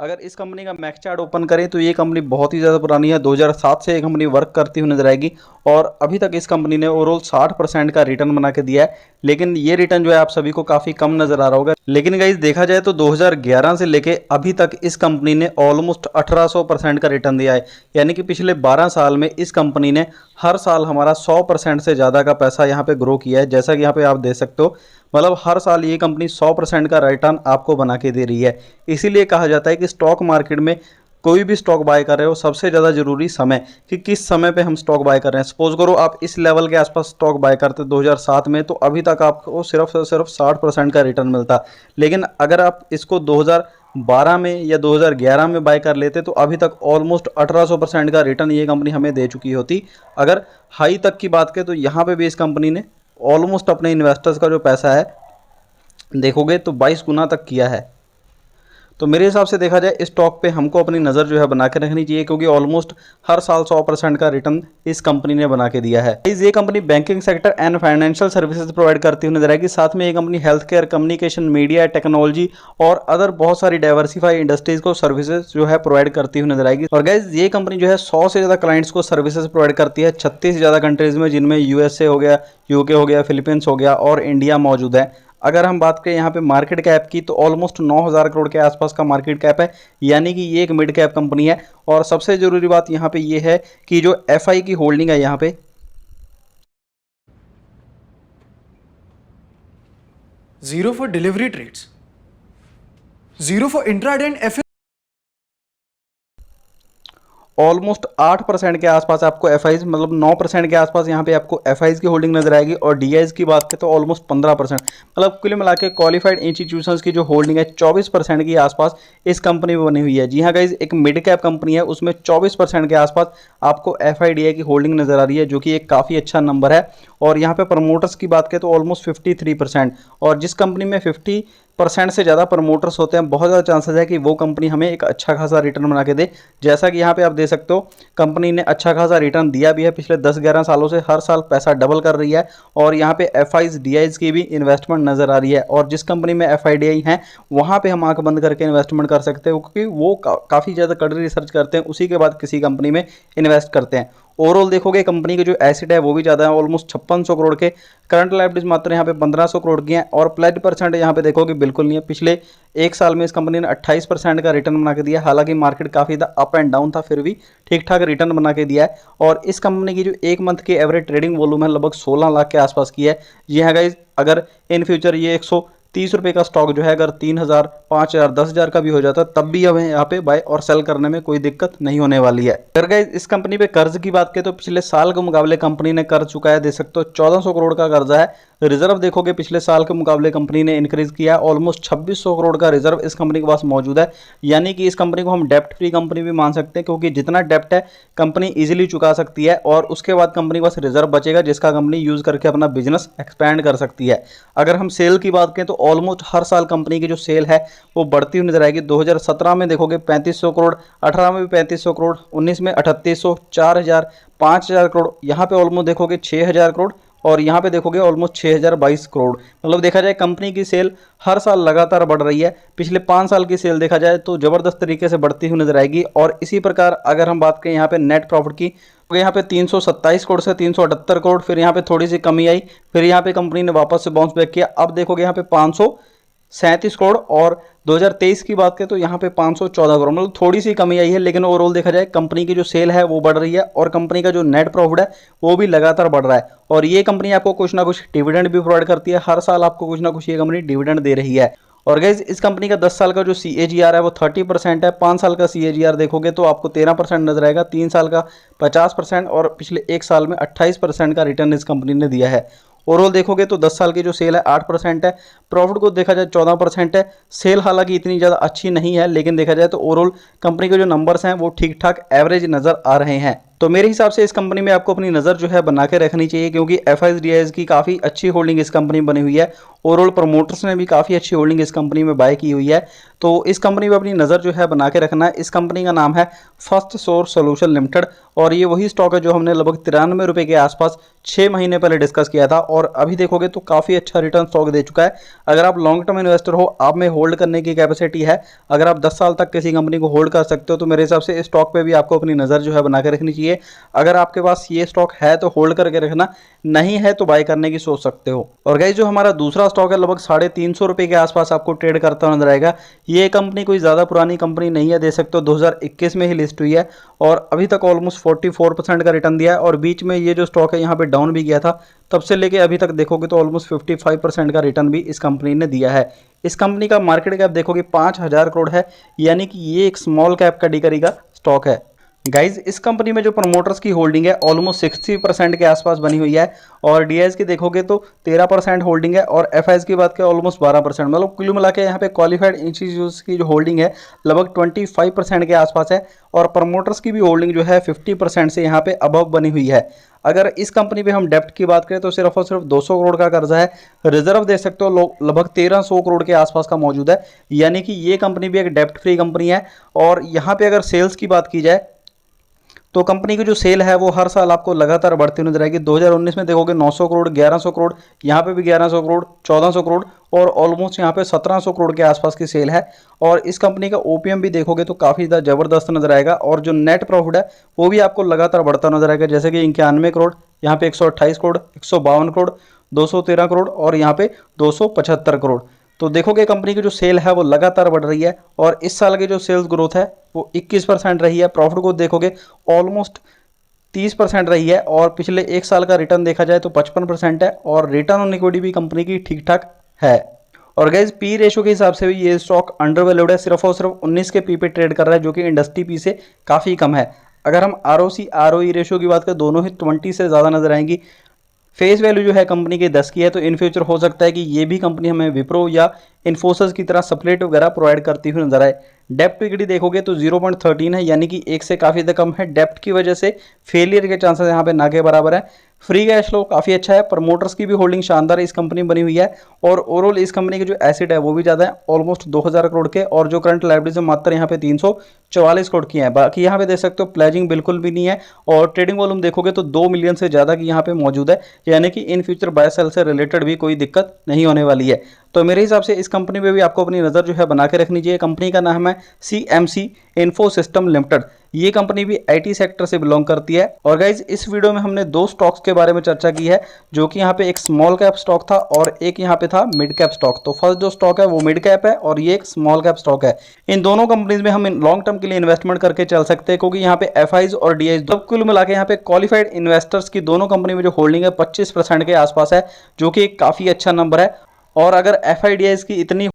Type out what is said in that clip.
अगर इस कंपनी का मैक्स चार्ट ओपन करें तो ये कंपनी बहुत ही ज़्यादा पुरानी है। 2007 से ये कंपनी वर्क करती हुई नजर आएगी और अभी तक इस कंपनी ने ओवरऑल 60% का रिटर्न बना के दिया है। लेकिन ये रिटर्न जो है आप सभी को काफ़ी कम नज़र आ रहा होगा। लेकिन गाइस देखा जाए तो 2011 से लेके अभी तक इस कंपनी ने ऑलमोस्ट 1800% का रिटर्न दिया है। यानी कि पिछले 12 साल में इस कंपनी ने हर साल हमारा 100% से ज़्यादा का पैसा यहाँ पे ग्रो किया है। जैसा कि यहाँ पे आप देख सकते हो, मतलब हर साल ये कंपनी 100% का रिटर्न आपको बना के दे रही है। इसीलिए कहा जाता है कि स्टॉक मार्केट में कोई भी स्टॉक बाय कर रहे हो, सबसे ज़्यादा जरूरी समय कि किस समय पे हम स्टॉक बाय कर रहे हैं। सपोज करो आप इस लेवल के आसपास स्टॉक बाय करते 2007 में, तो अभी तक आपको सिर्फ और सिर्फ 60% का रिटर्न मिलता। लेकिन अगर आप इसको 2012 में या 2011 में बाय कर लेते तो अभी तक ऑलमोस्ट 1800% का रिटर्न ये कंपनी हमें दे चुकी होती। अगर हाई तक की बात करें तो यहाँ पे भी इस कंपनी ने ऑलमोस्ट अपने इन्वेस्टर्स का जो पैसा है देखोगे तो 22 गुना तक किया है। तो मेरे हिसाब से देखा जाए इस स्टॉक पे हमको अपनी नज़र जो है बना के रखनी चाहिए, क्योंकि ऑलमोस्ट हर साल 100% का रिटर्न इस कंपनी ने बना के दिया है। ये company banking sector and financial services provide करती हुई नजर आएगी। साथ में ये company health care, communication, media, technology और अदर बहुत सारी डाइवर्सिफाई इंडस्ट्रीज को सर्विसेज जो है प्रोवाइड करती हुई नजर आएगी। और गाइज ये कंपनी जो है 100 से ज़्यादा क्लाइंट्स को सर्विसेज प्रोवाइड करती है 36 से ज़्यादा कंट्रीज में, जिनमें यूएसए हो गया, यूके हो गया, फिलीपींस हो गया और इंडिया मौजूद है। अगर हम बात करें यहाँ पे मार्केट कैप की तो ऑलमोस्ट 9000 करोड़ के आसपास का मार्केट कैप है। यानी कि ये एक मिड कैप कंपनी है। और सबसे जरूरी बात यहाँ पे ये है कि जो एफआई की होल्डिंग है यहाँ पे 0 for delivery trades, 0 for intraday and FX. Almost 8% के आसपास आपको एफआईज, मतलब 9% के आसपास यहाँ पे आपको एफआईज की होल्डिंग नजर आएगी। और डीआईज की बात करें तो ऑलमोस्ट 15%, मतलब कुल मिला के क्वालिफाइड इंस्टीट्यूशंस की जो होल्डिंग है 24% के आसपास इस कंपनी में बनी हुई है। जी हाँ गाइज, एक मिड कैप कंपनी है, उसमें 24% के आसपास आपको एफआईडीआई की होल्डिंग नजर आ रही है, जो कि एक काफ़ी अच्छा नंबर है। और यहाँ पे प्रमोटर्स की बात करें तो ऑलमोस्ट 53%। और जिस कंपनी में 50% से ज़्यादा प्रमोटर्स होते हैं, बहुत ज़्यादा चांसेस है कि वो कंपनी हमें एक अच्छा खासा रिटर्न बना के दे। जैसा कि यहाँ पे आप देख सकते हो, कंपनी ने अच्छा खासा रिटर्न दिया भी है। पिछले 10-11 सालों से हर साल पैसा डबल कर रही है। और यहाँ पे एफआईज, डीआईज की भी इन्वेस्टमेंट नज़र आ रही है। और जिस कंपनी में एफआईडीआई है वहाँ पे हम आंख बंद करके इन्वेस्टमेंट कर सकते हो, क्योंकि वो काफ़ी ज़्यादा कड़ी रिसर्च करते हैं, उसी के बाद किसी कंपनी में इन्वेस्ट करते हैं। ओवरऑल देखोगे कंपनी के जो एसेट है वो भी ज़्यादा है, ऑलमोस्ट 5600 करोड़ के। करंट लायबिलिटीज मात्र यहाँ पे 1500 करोड़ की हैं। और प्लेज परसेंट यहाँ पे देखोगे बिल्कुल नहीं है। पिछले एक साल में इस कंपनी ने 28% का रिटर्न बना के दिया। हालांकि मार्केट काफ़ी ज़्यादा अप एंड डाउन था, फिर भी ठीक ठाक रिटर्न बना के दिया है। और इस कंपनी की जो एक मंथ की एवरेज ट्रेडिंग वॉल्यूम है लगभग 16 लाख के आसपास की है। जी हाँ गाइज, अगर इन फ्यूचर ये 130 रुपये का स्टॉक जो है अगर 3000, 5000, 10,000 का भी हो जाता तब भी हमें यहाँ पे बाय और सेल करने में कोई दिक्कत नहीं होने वाली है। अगर गाइस इस कंपनी पे कर्ज की बात करें तो पिछले साल के मुकाबले कंपनी ने कर्ज चुकाया, देख सकते हो 1400 करोड़ का कर्जा है। रिजर्व देखोगे पिछले साल के मुकाबले कंपनी ने इंक्रीज किया, ऑलमोस्ट 2600 करोड़ का रिजर्व इस कंपनी के पास मौजूद है। यानी कि इस कंपनी को हम डेप्ट फ्री कंपनी भी मान सकते हैं, क्योंकि जितना डेप्ट है कंपनी इजीली चुका सकती है। और उसके बाद कंपनी के पास रिजर्व बचेगा, जिसका कंपनी यूज करके अपना बिजनेस एक्सपैंड कर सकती है। अगर हम सेल की बात करें तो ऑलमोस्ट हर साल कंपनी की जो सेल है वो बढ़ती हुई नजर आएगी। 2017 में देखोगे 3500 करोड़, 18 में भी 3500 करोड़, 19 में 3800, 4000, 5000 करोड़, यहाँ पे ऑलमोस्ट देखोगे 6000 करोड़। और यहाँ पे देखोगे ऑलमोस्ट 6022 करोड़। मतलब देखा जाए कंपनी की सेल हर साल लगातार बढ़ रही है। पिछले 5 साल की सेल देखा जाए तो ज़बरदस्त तरीके से बढ़ती हुई नजर आएगी। और इसी प्रकार अगर हम बात करें यहाँ पे नेट प्रॉफिट की, तो यहाँ पे 327 करोड़ से 378 करोड़, फिर यहाँ पे थोड़ी सी कमी आई, फिर यहाँ पे कंपनी ने वापस से बाउंस बैक किया। अब देखोगे यहाँ पे 537 करोड़। और 2023 की बात करें तो यहाँ पे 514 करोड़, मतलब थोड़ी सी कमी आई है। लेकिन ओवरऑल देखा जाए कंपनी की जो सेल है वो बढ़ रही है और कंपनी का जो नेट प्रॉफिट है वो भी लगातार बढ़ रहा है। और ये कंपनी आपको कुछ ना कुछ डिविडेंड भी प्रोवाइड करती है, हर साल आपको कुछ ना कुछ ये कंपनी डिविडेंड दे रही है। और गाइज इस कंपनी का 10 साल का जो CAGR है वो 30% है। 5 साल का CAGR देखोगे तो आपको 13% नजर आएगा, 3 साल का 50% और पिछले एक साल में 28% का रिटर्न इस कंपनी ने दिया है। ओवरऑल देखोगे तो 10 साल की जो सेल है 8% है, प्रॉफिट को देखा जाए 14% है। सेल हालांकि इतनी ज़्यादा अच्छी नहीं है, लेकिन देखा जाए तो ओवरऑल कंपनी के जो नंबर्स हैं वो ठीक ठाक एवरेज नज़र आ रहे हैं। तो मेरे हिसाब से इस कंपनी में आपको अपनी नज़र जो है बना के रखनी चाहिए, क्योंकि एफआईज डीआईज की काफ़ी अच्छी होल्डिंग इस कंपनी में बनी हुई है। ओवरऑल प्रमोटर्स ने भी काफ़ी अच्छी होल्डिंग इस कंपनी में बाय की हुई है। तो इस कंपनी में अपनी नज़र जो है बना के रखना है। इस कंपनी का नाम है फर्स्ट सोर्स सोल्यूशन लिमिटेड, और ये वही स्टॉक है जो हमने लगभग 93 रुपये के आसपास 6 महीने पहले डिस्कस किया था, और अभी देखोगे तो काफ़ी अच्छा रिटर्न स्टॉक दे चुका है। अगर आप लॉन्ग टर्म इन्वेस्टर हो, आप में होल्ड करने की कैपेसिटी है, अगर आप 10 साल तक किसी कंपनी को होल्ड कर सकते हो, तो मेरे हिसाब से इस स्टॉक पे भी आपको अपनी नज़र जो है बना के रखनी चाहिए। अगर आपके पास ये स्टॉक है तो होल्ड करके रखना, नहीं है तो बाय करने की सोच सकते हो। और गाइस जो हमारा दूसरा स्टॉक है लगभग 350 रुपये के आसपास आपको ट्रेड करता हुआ नजर आएगा। ये कंपनी कोई ज़्यादा पुरानी कंपनी नहीं है, दे सकते हो 2021 में ही लिस्ट हुई है, और अभी तक ऑलमोस्ट 44% का रिटर्न दिया है। और बीच में ये जो स्टॉक है यहाँ पे डाउन भी गया था, तब से लेके अभी तक देखोगे तो ऑलमोस्ट 55% का रिटर्न भी इस कंपनी ने दिया है। इस कंपनी का मार्केट कैप देखोगे 5000 करोड़ है, यानी कि ये एक स्मॉल कैप कैटेगरी का स्टॉक है। गाइज इस कंपनी में जो प्रमोटर्स की होल्डिंग है ऑलमोस्ट 60% के आसपास बनी हुई है, और डीआईएस की देखोगे तो 13% होल्डिंग है, और एफआईएस की बात करें ऑलमोस्ट 12%। मतलब कुल मिला के यहाँ पे क्वालिफाइड इंस्टीट्यूट्स की जो होल्डिंग है लगभग 25% के आसपास है, और प्रमोटर्स की भी होल्डिंग जो है 50% से यहाँ पे अबव बनी हुई है। अगर इस कंपनी पे हम डेप्ट की बात करें तो सिर्फ और सिर्फ 200 करोड़ का कर्जा है। रिजर्व देख सकते हो लोग लगभग 1300 करोड़ के आसपास का मौजूद है, यानी कि ये कंपनी भी एक डेप्ट फ्री कंपनी है। और यहाँ पे अगर सेल्स की बात की जाए तो कंपनी की जो सेल है वो हर साल आपको लगातार बढ़ती नजर आएगी। 2019 में देखोगे 900 करोड़, 1100 करोड़, यहाँ पे भी 1100 करोड़, 1400 करोड़, और ऑलमोस्ट यहाँ पे 1700 करोड़ के आसपास की सेल है। और इस कंपनी का ओपीएम भी देखोगे तो काफ़ी ज़्यादा ज़बरदस्त नजर आएगा, और जो नेट प्रॉफिट है वो भी आपको लगातार बढ़ता नजर आएगा, जैसे कि 91 करोड़, यहाँ पे 128 करोड़, 152 करोड़, 213 करोड़, और यहाँ पे 275 करोड़। तो देखोगे कंपनी की जो सेल है वो लगातार बढ़ रही है, और इस साल की जो सेल्स ग्रोथ है वो 21% रही है। प्रॉफिट ग्रोथ देखोगे ऑलमोस्ट 30% रही है, और पिछले एक साल का रिटर्न देखा जाए तो 55% है, और रिटर्न ऑन इक्विटी भी कंपनी की ठीक ठाक है। और गाइज पी रेशो के हिसाब से भी ये स्टॉक अंडर वैल्यूड है, सिर्फ और सिर्फ 19 के पी पे ट्रेड कर रहा है, जो कि इंडस्ट्री पी से काफ़ी कम है। अगर हम आरओसी आरओई रेशो की बात करें, दोनों ही 20 से ज़्यादा नजर आएंगी। फेस वैल्यू जो है कंपनी के 10 की है, तो इन फ्यूचर हो सकता है कि ये भी कंपनी हमें विप्रो या इन्फोसिस की तरह सप्लेट वगैरह प्रोवाइड करती हुई नजर आए। डेप्ट टू इक्विटी देखोगे तो 0.13 है, यानी कि एक से काफ़ी ज़्यादा कम है। डेप्ट की वजह से फेलियर के चांसेस यहाँ पे ना के बराबर है। फ्री कैश फ्लो काफ़ी अच्छा है। प्रमोटर्स की भी होल्डिंग शानदार इस कंपनी में बनी हुई है, और ओवरऑल इस कंपनी के जो एसेट है वो भी ज़्यादा है, ऑलमोस्ट 2000 करोड़ के, और जो करंट लाइबिलिटीज है मात्र यहाँ पे 344 करोड़ की है। बाकी यहाँ पे देख सकते हो प्लेजिंग बिल्कुल भी नहीं है, और ट्रेडिंग वॉल्यूम देखोगे तो 2 मिलियन से ज़्यादा की यहाँ पे मौजूद है, यानी कि इन फ्यूचर बाय सेल से रिलेटेड भी कोई दिक्कत नहीं होने वाली है। तो मेरे हिसाब से इस कंपनी में भी आपको अपनी नज़र जो है बना के रखनी चाहिए। कंपनी का नाम है सीएमसी इन्फो सिस्टम लिमिटेड। ये कंपनी भी आईटी सेक्टर से बिलोंग करती है। और गाइज इस वीडियो में हमने दो स्टॉक्स के बारे में चर्चा की है, जो कि यहाँ पे एक स्मॉल कैप स्टॉक था और एक यहाँ पे था मिड कैप स्टॉक। तो फर्स्ट जो स्टॉक है वो मिड कैप है, और ये एक स्मॉल कैप स्टॉक है। इन दोनों कंपनीज में हम लॉन्ग टर्म के लिए इन्वेस्टमेंट करके चल सकते हैं, क्योंकि यहाँ पे एफआईज और डीआईज दो कुल मिला के यहाँ पे क्वालिफाइड इन्वेस्टर्स की दोनों कंपनी में जो होल्डिंग है 25% के आसपास है, जो कि एक काफ़ी अच्छा नंबर है। और अगर एफआईडीआईज की इतनी